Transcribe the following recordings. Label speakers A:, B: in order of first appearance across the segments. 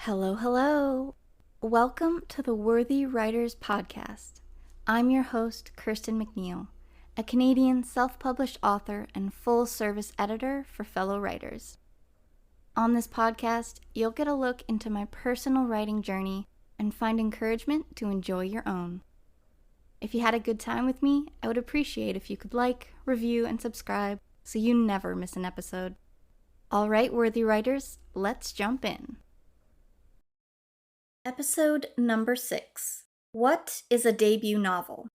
A: Hello, hello. Welcome to the Worthy Writers Podcast. I'm your host, Kirsten McNeill, a Canadian self-published author and full-service editor for fellow writers. On this podcast, you'll get a look into my personal writing journey and find encouragement to enjoy your own. If you had a good time with me, I would appreciate if you could like, review, and subscribe so you never miss an episode. All right, worthy writers, let's jump in. Episode number 6. What is a debut novel?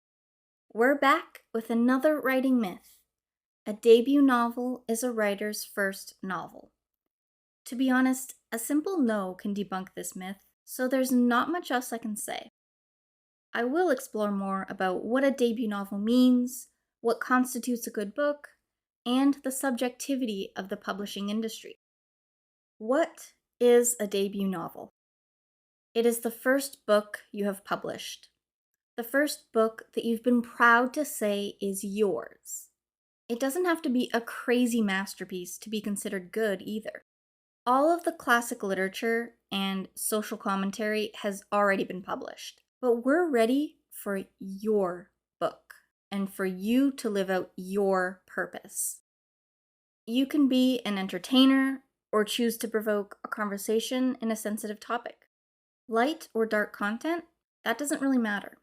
A: We're back with another writing myth. A debut novel is a writer's first novel. To be honest, a simple no can debunk this myth, so there's not much else I can say. I will explore more about what a debut novel means, what constitutes a good book, and the subjectivity of the publishing industry. What is a debut novel? It is the first book you have published. The first book that you've been proud to say is yours. It doesn't have to be a crazy masterpiece to be considered good either. All of the classic literature and social commentary has already been published, but we're ready for your book and for you to live out your purpose. You can be an entertainer or choose to provoke a conversation in a sensitive topic. Light or dark content, that doesn't really matter.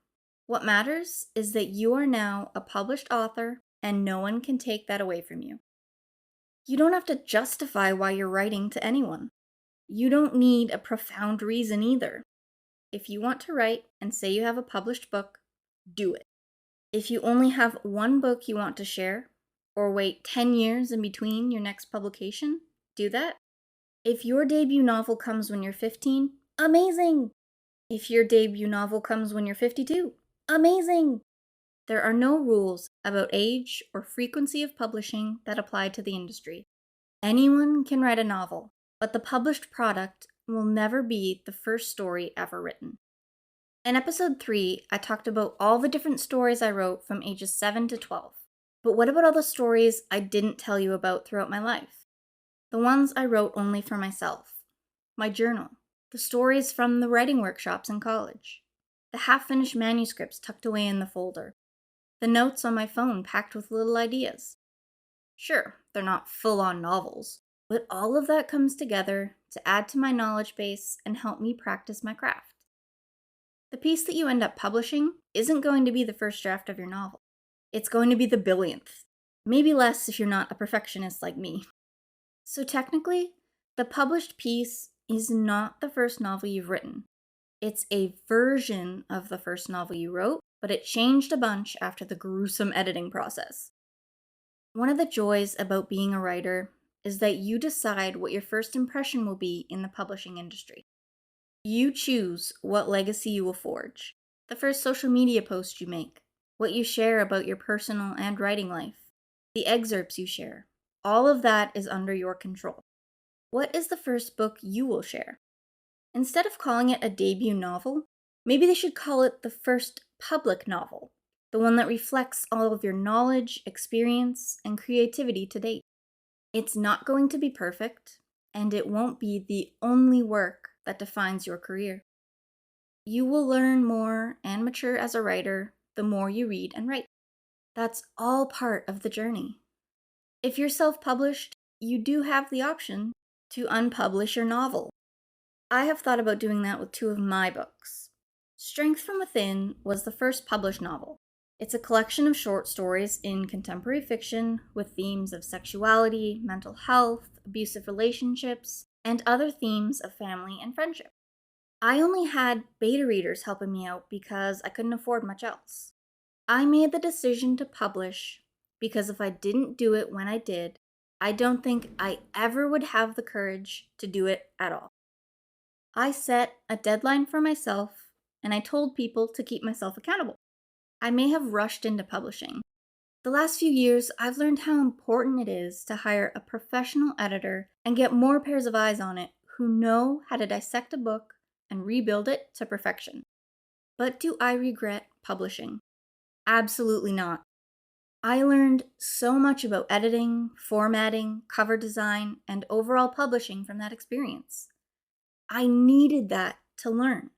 A: What matters is that you are now a published author and no one can take that away from you. You don't have to justify why you're writing to anyone. You don't need a profound reason either. If you want to write and say you have a published book, do it. If you only have one book you want to share, or wait 10 years in between your next publication, do that. If your debut novel comes when you're 15, amazing! If your debut novel comes when you're 52, amazing! There are no rules about age or frequency of publishing that apply to the industry. Anyone can write a novel, but the published product will never be the first story ever written. In episode 3, I talked about all the different stories I wrote from ages 7 to 12. But what about all the stories I didn't tell you about throughout my life? The ones I wrote only for myself. My journal. The stories from the writing workshops in college. The half-finished manuscripts tucked away in the folder. The notes on my phone packed with little ideas. Sure, they're not full-on novels, but all of that comes together to add to my knowledge base and help me practice my craft. The piece that you end up publishing isn't going to be the first draft of your novel. It's going to be the billionth. Maybe less if you're not a perfectionist like me. So technically, the published piece is not the first novel you've written. It's a version of the first novel you wrote, but it changed a bunch after the gruesome editing process. One of the joys about being a writer is that you decide what your first impression will be in the publishing industry. You choose what legacy you will forge, the first social media post you make, what you share about your personal and writing life, the excerpts you share. All of that is under your control. What is the first book you will share? Instead of calling it a debut novel, maybe they should call it the first public novel, the one that reflects all of your knowledge, experience, and creativity to date. It's not going to be perfect, and it won't be the only work that defines your career. You will learn more and mature as a writer the more you read and write. That's all part of the journey. If you're self-published, you do have the option to unpublish your novel. I have thought about doing that with 2 of my books. Strength from Within was the first published novel. It's a collection of short stories in contemporary fiction with themes of sexuality, mental health, abusive relationships, and other themes of family and friendship. I only had beta readers helping me out because I couldn't afford much else. I made the decision to publish because if I didn't do it when I did, I don't think I ever would have the courage to do it at all. I set a deadline for myself, and I told people to keep myself accountable. I may have rushed into publishing. The last few years, I've learned how important it is to hire a professional editor and get more pairs of eyes on it who know how to dissect a book and rebuild it to perfection. But do I regret publishing? Absolutely not. I learned so much about editing, formatting, cover design, and overall publishing from that experience. I needed that to learn,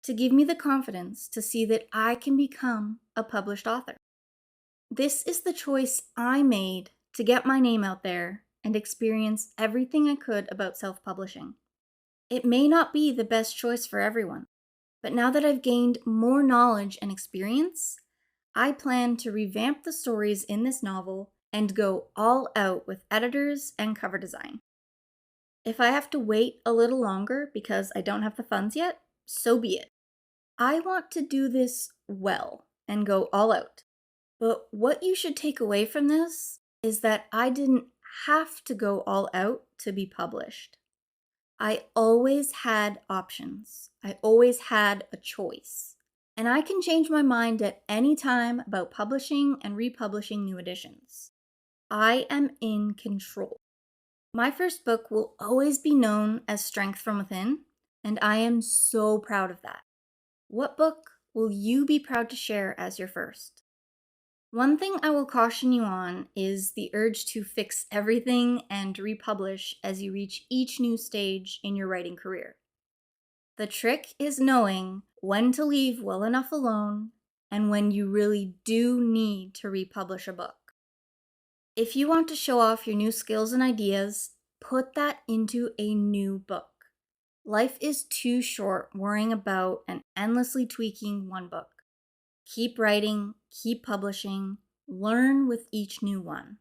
A: to give me the confidence to see that I can become a published author. This is the choice I made to get my name out there and experience everything I could about self-publishing. It may not be the best choice for everyone, but now that I've gained more knowledge and experience, I plan to revamp the stories in this novel and go all out with editors and cover design. If I have to wait a little longer because I don't have the funds yet, so be it. I want to do this well and go all out. But what you should take away from this is that I didn't have to go all out to be published. I always had options. I always had a choice. And I can change my mind at any time about publishing and republishing new editions. I am in control. My first book will always be known as Strength from Within, and I am so proud of that. What book will you be proud to share as your first? One thing I will caution you on is the urge to fix everything and republish as you reach each new stage in your writing career. The trick is knowing when to leave well enough alone and when you really do need to republish a book. If you want to show off your new skills and ideas, put that into a new book. Life is too short worrying about and endlessly tweaking one book. Keep writing, keep publishing, learn with each new one.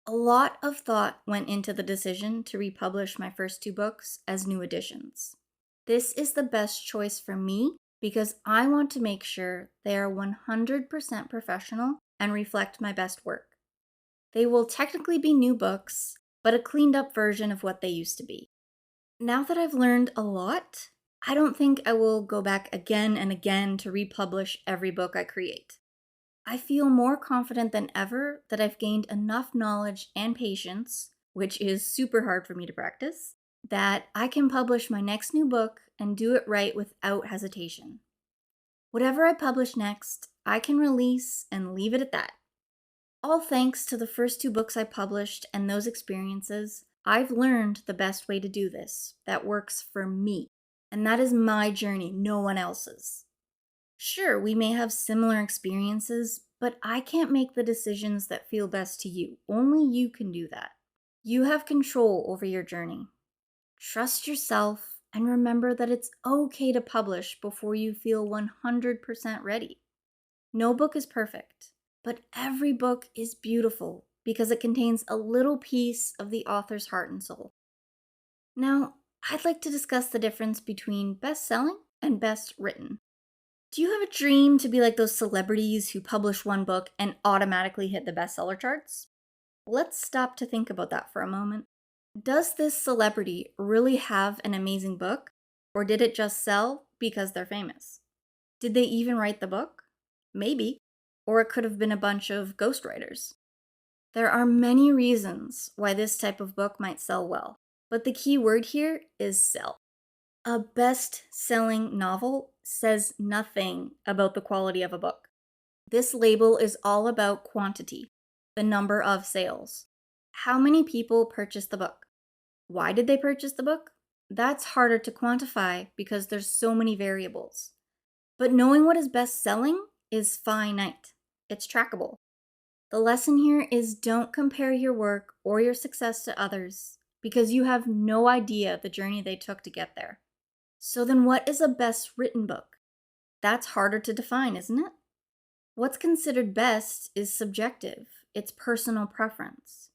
A: A lot of thought went into the decision to republish my first 2 books as new editions. This is the best choice for me because I want to make sure they are 100% professional and reflect my best work. They will technically be new books, but a cleaned up version of what they used to be. Now that I've learned a lot, I don't think I will go back again and again to republish every book I create. I feel more confident than ever that I've gained enough knowledge and patience, which is super hard for me to practice, that I can publish my next new book and do it right without hesitation. Whatever I publish next, I can release and leave it at that. All thanks to the first 2 books I published and those experiences, I've learned the best way to do this that works for me. And that is my journey, no one else's. Sure, we may have similar experiences, but I can't make the decisions that feel best to you. Only you can do that. You have control over your journey. Trust yourself and remember that it's okay to publish before you feel 100% ready. No book is perfect, but every book is beautiful because it contains a little piece of the author's heart and soul. Now, I'd like to discuss the difference between best-selling and best-written. Do you have a dream to be like those celebrities who publish one book and automatically hit the bestseller charts? Let's stop to think about that for a moment. Does this celebrity really have an amazing book, or did it just sell because they're famous? Did they even write the book? Maybe. Or it could have been a bunch of ghostwriters. There are many reasons why this type of book might sell well, but the key word here is sell. A best-selling novel says nothing about the quality of a book. This label is all about quantity, the number of sales. How many people purchased the book? Why did they purchase the book? That's harder to quantify because there's so many variables. But knowing what is best-selling is finite. It's trackable. The lesson here is don't compare your work or your success to others because you have no idea the journey they took to get there. So then what is a best written book? That's harder to define, isn't it? What's considered best is subjective. It's personal preference.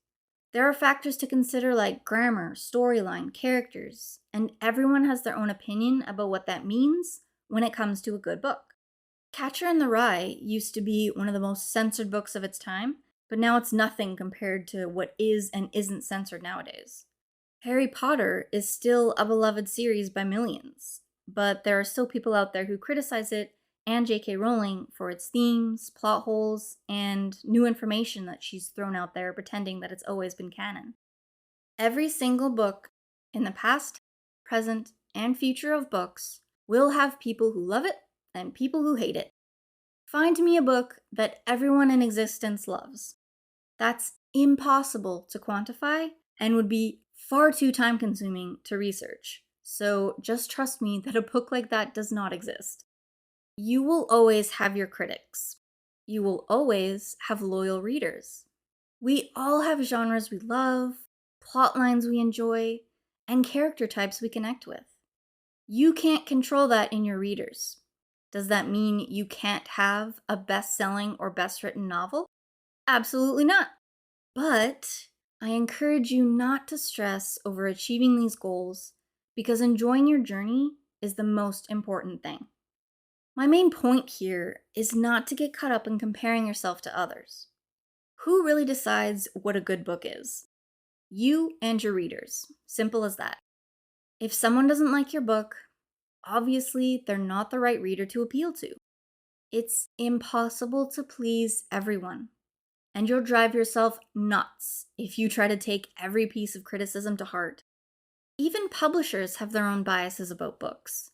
A: There are factors to consider like grammar, storyline, characters, and everyone has their own opinion about what that means when it comes to a good book. Catcher in the Rye used to be one of the most censored books of its time, but now it's nothing compared to what is and isn't censored nowadays. Harry Potter is still a beloved series by millions, but there are still people out there who criticize it and J.K. Rowling for its themes, plot holes, and new information that she's thrown out there pretending that it's always been canon. Every single book in the past, present, and future of books will have people who love it and people who hate it. Find me a book that everyone in existence loves. That's impossible to quantify and would be far too time-consuming to research. So just trust me that a book like that does not exist. You will always have your critics. You will always have loyal readers. We all have genres we love, plot lines we enjoy, and character types we connect with. You can't control that in your readers. Does that mean you can't have a best-selling or best-written novel? Absolutely not. But I encourage you not to stress over achieving these goals because enjoying your journey is the most important thing. My main point here is not to get caught up in comparing yourself to others. Who really decides what a good book is? You and your readers. Simple as that. If someone doesn't like your book, obviously they're not the right reader to appeal to. It's impossible to please everyone, and you'll drive yourself nuts if you try to take every piece of criticism to heart. Even publishers have their own biases about books.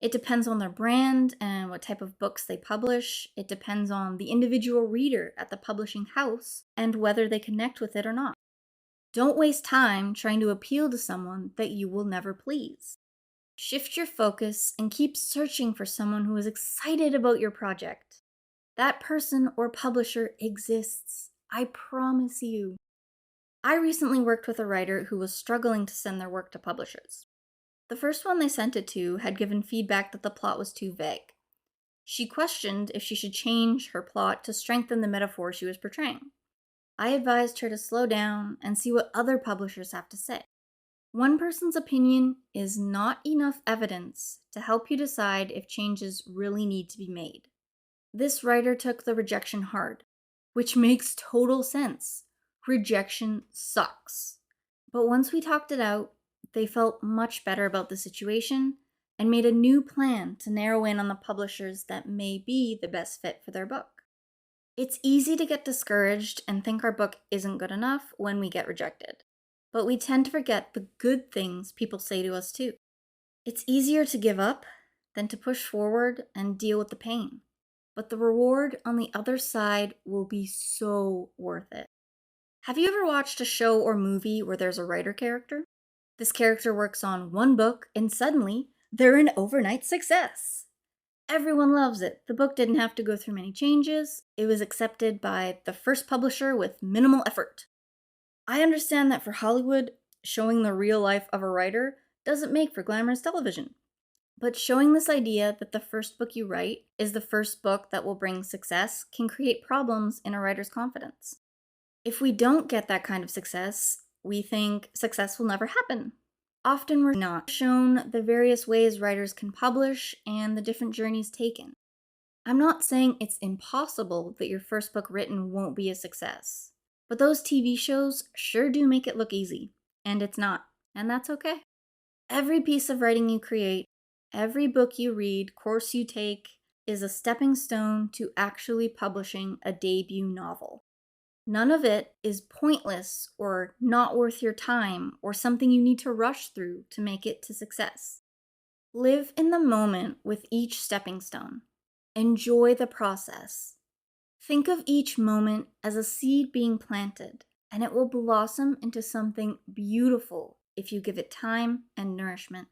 A: It depends on their brand and what type of books they publish. It depends on the individual reader at the publishing house and whether they connect with it or not. Don't waste time trying to appeal to someone that you will never please. Shift your focus and keep searching for someone who is excited about your project. That person or publisher exists. I promise you. I recently worked with a writer who was struggling to send their work to publishers. The first one they sent it to had given feedback that the plot was too vague. She questioned if she should change her plot to strengthen the metaphor she was portraying. I advised her to slow down and see what other publishers have to say. One person's opinion is not enough evidence to help you decide if changes really need to be made. This writer took the rejection hard, which makes total sense. Rejection sucks. But once we talked it out, they felt much better about the situation and made a new plan to narrow in on the publishers that may be the best fit for their book. It's easy to get discouraged and think our book isn't good enough when we get rejected, but we tend to forget the good things people say to us too. It's easier to give up than to push forward and deal with the pain, but the reward on the other side will be so worth it. Have you ever watched a show or movie where there's a writer character? This character works on one book and suddenly they're an overnight success. Everyone loves it. The book didn't have to go through many changes. It was accepted by the first publisher with minimal effort. I understand that for Hollywood, showing the real life of a writer doesn't make for glamorous television. But showing this idea that the first book you write is the first book that will bring success can create problems in a writer's confidence. If we don't get that kind of success, we think success will never happen. Often we're not shown the various ways writers can publish and the different journeys taken. I'm not saying it's impossible that your first book written won't be a success, but those TV shows sure do make it look easy, and it's not, and that's okay. Every piece of writing you create, every book you read, course you take, is a stepping stone to actually publishing a debut novel. None of it is pointless or not worth your time or something you need to rush through to make it to success. Live in the moment with each stepping stone. Enjoy the process. Think of each moment as a seed being planted, and it will blossom into something beautiful if you give it time and nourishment.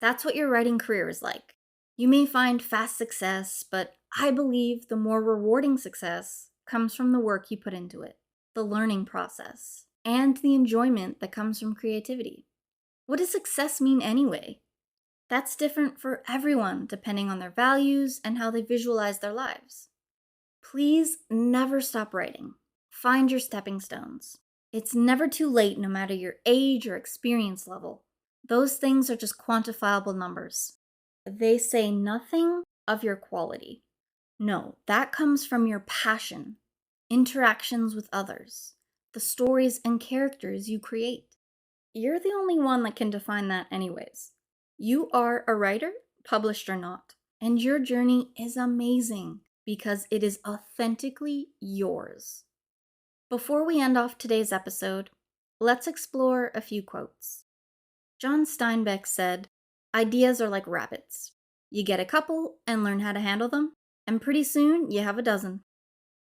A: That's what your writing career is like. You may find fast success, but I believe the more rewarding success comes from the work you put into it, the learning process, and the enjoyment that comes from creativity. What does success mean anyway? That's different for everyone depending on their values and how they visualize their lives. Please never stop writing. Find your stepping stones. It's never too late no matter your age or experience level. Those things are just quantifiable numbers. They say nothing of your quality. No, that comes from your passion, interactions with others, the stories and characters you create. You're the only one that can define that anyways. You are a writer, published or not, and your journey is amazing because it is authentically yours. Before we end off today's episode, let's explore a few quotes. John Steinbeck said, "Ideas are like rabbits. You get a couple and learn how to handle them, and pretty soon you have a dozen."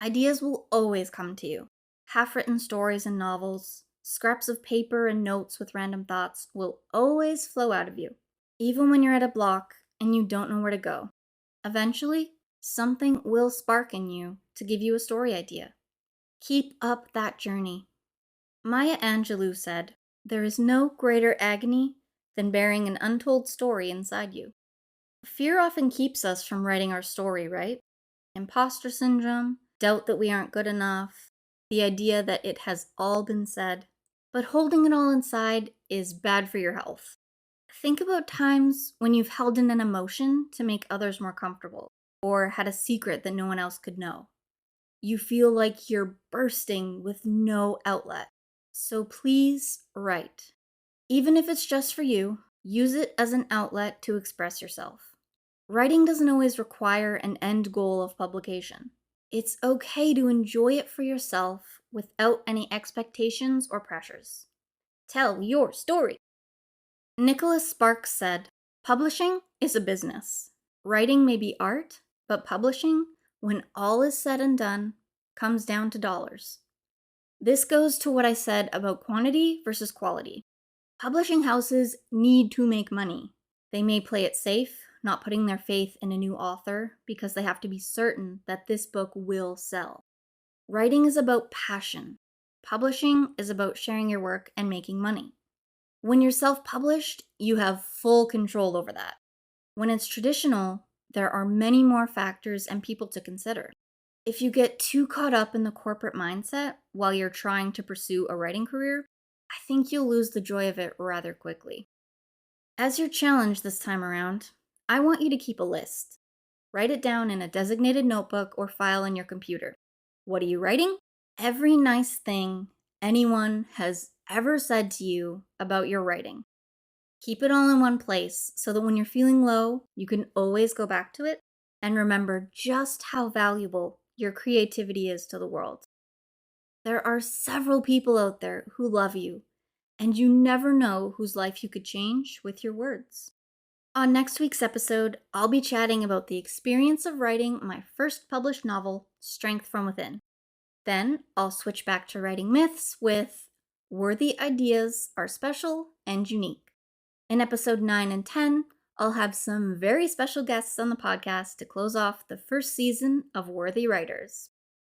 A: Ideas will always come to you. Half-written stories and novels, Scraps of paper and notes with random thoughts will always flow out of you, even when you're at a block and you don't know where to go. Eventually, something will spark in you to give you a story idea. Keep up that journey. Maya Angelou said, "There is no greater agony than bearing an untold story inside you." Fear often keeps us from writing our story, right? Imposter syndrome, doubt that we aren't good enough, the idea that it has all been said. But holding it all inside is bad for your health. Think about times when you've held in an emotion to make others more comfortable, or had a secret that no one else could know. You feel like you're bursting with no outlet. So please write. Even if it's just for you, use it as an outlet to express yourself. Writing doesn't always require an end goal of publication. It's okay to enjoy it for yourself without any expectations or pressures. Tell your story. Nicholas Sparks said, "Publishing is a business. Writing may be art, but publishing, when all is said and done, comes down to dollars." This goes to what I said about quantity versus quality. Publishing houses need to make money. They may play it safe, not putting their faith in a new author because they have to be certain that this book will sell. Writing is about passion. Publishing is about sharing your work and making money. When you're self-published, you have full control over that. When it's traditional, there are many more factors and people to consider. If you get too caught up in the corporate mindset while you're trying to pursue a writing career, I think you'll lose the joy of it rather quickly. As your challenge this time around, I want you to keep a list. Write it down in a designated notebook or file in your computer. What are you writing? Every nice thing anyone has ever said to you about your writing. Keep it all in one place so that when you're feeling low, you can always go back to it and remember just how valuable your creativity is to the world. There are several people out there who love you, and you never know whose life you could change with your words. On next week's episode, I'll be chatting about the experience of writing my first published novel, Strength from Within. Then I'll switch back to writing myths with worthy ideas are special and unique. In episode 9 and 10, I'll have some very special guests on the podcast to close off the first season of Worthy Writers.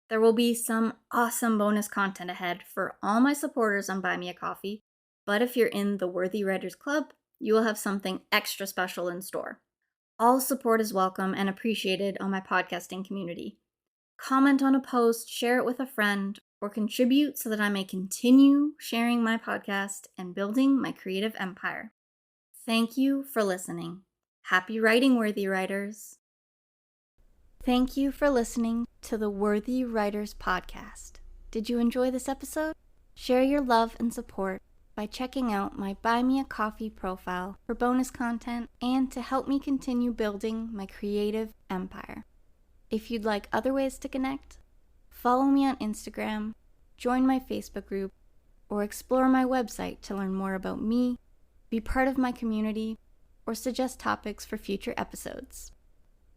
A: There will be some awesome bonus content ahead for all my supporters on Buy Me a Coffee, but if you're in the Worthy Writers Club, you will have something extra special in store. All support is welcome and appreciated on my podcasting community. Comment on a post, share it with a friend, or contribute so that I may continue sharing my podcast and building my creative empire. Thank you for listening. Happy writing, Worthy Writers. Thank you for listening to the Worthy Writers podcast. Did you enjoy this episode? Share your love and support by checking out my Buy Me a Coffee profile for bonus content and to help me continue building my creative empire. If you'd like other ways to connect, follow me on Instagram, join my Facebook group, or explore my website to learn more about me, be part of my community, or suggest topics for future episodes.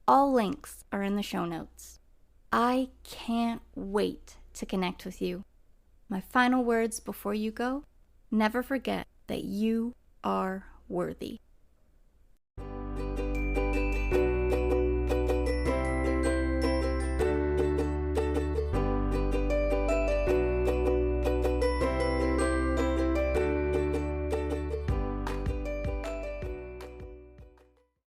A: All links are in the show notes. I can't wait to connect with you. My final words before you go: never forget that you are worthy.